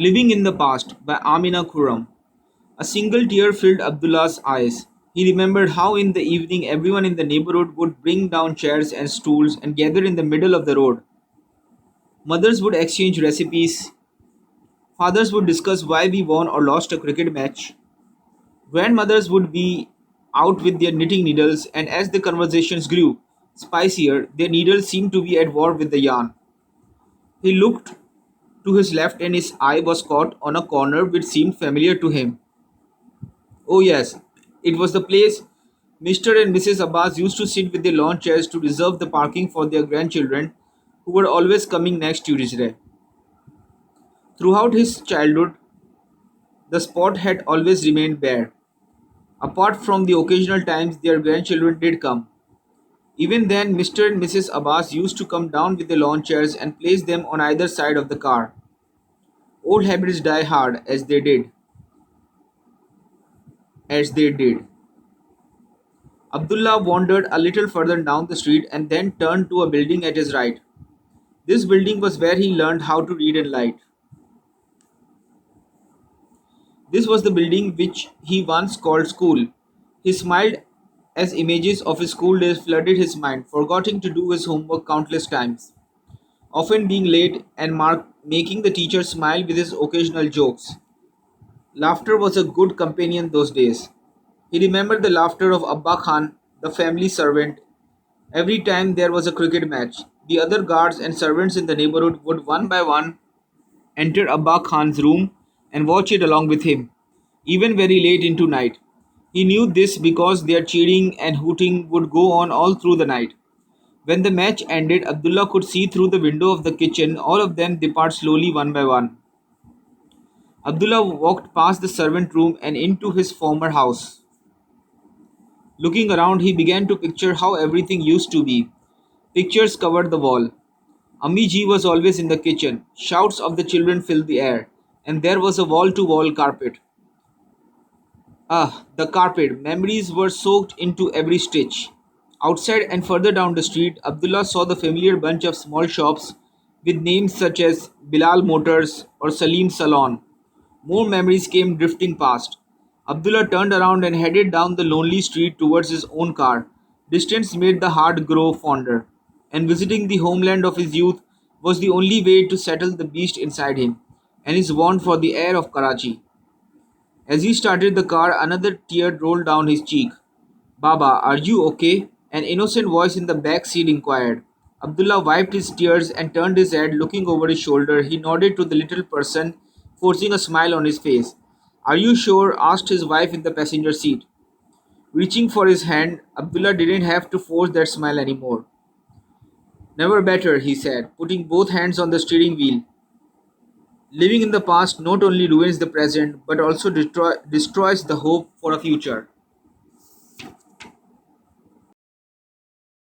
Living in the Past by Amina Khurram. A single tear filled Abdullah's eyes. He remembered how in the evening everyone in the neighborhood would bring down chairs and stools and gather in the middle of the road. Mothers would exchange recipes, fathers would discuss why we won or lost a cricket match, grandmothers would be out with their knitting needles, and as the conversations grew spicier, their needles seemed to be at war with the yarn. He looked to his left and his eye was caught on a corner which seemed familiar to him. Oh, yes, it was the place Mr. and Mrs. Abbas used to sit with their lawn chairs to reserve the parking for their grandchildren, who were always coming next Tuesday. Throughout his childhood, the spot had always remained bare, apart from the occasional times their grandchildren did come. Even then, Mr. and Mrs. Abbas used to come down with the lawn chairs and place them on either side of the car. Old habits die hard as they did. Abdullah wandered a little further down the street and then turned to a building at his right. This building was where he learned how to read and write. This was the building which he once called school. He smiled as images of his school days flooded his mind, forgetting to do his homework countless times, often being late and making the teacher smile with his occasional jokes. Laughter was a good companion those days. He remembered the laughter of Abba Khan, the family servant. Every time there was a cricket match, the other guards and servants in the neighborhood would one by one enter Abba Khan's room and watch it along with him, even very late into night. He knew this because their cheering and hooting would go on all through the night. When the match ended, Abdullah could see through the window of the kitchen all of them depart slowly one by one. Abdullah walked past the servant room and into his former house. Looking around, he began to picture how everything used to be. Pictures covered the wall. Ammi ji was always in the kitchen. Shouts of the children filled the air. And there was a wall to wall carpet. Ah, the carpet. Memories were soaked into every stitch. Outside and further down the street, Abdullah saw the familiar bunch of small shops with names such as Bilal Motors or Salim Salon. More memories came drifting past. Abdullah turned around and headed down the lonely street towards his own car. Distance made the heart grow fonder, and visiting the homeland of his youth was the only way to settle the beast inside him and his want for the air of Karachi. As he started the car, another tear rolled down his cheek. Baba, are you okay? An innocent voice in the back seat inquired. Abdullah wiped his tears and turned his head, looking over his shoulder. He nodded to the little person, forcing a smile on his face. Are you sure? Asked his wife in the passenger seat. Reaching for his hand, Abdullah didn't have to force that smile anymore. Never better, he said, putting both hands on the steering wheel. Living in the past not only ruins the present but also destroys the hope for a future.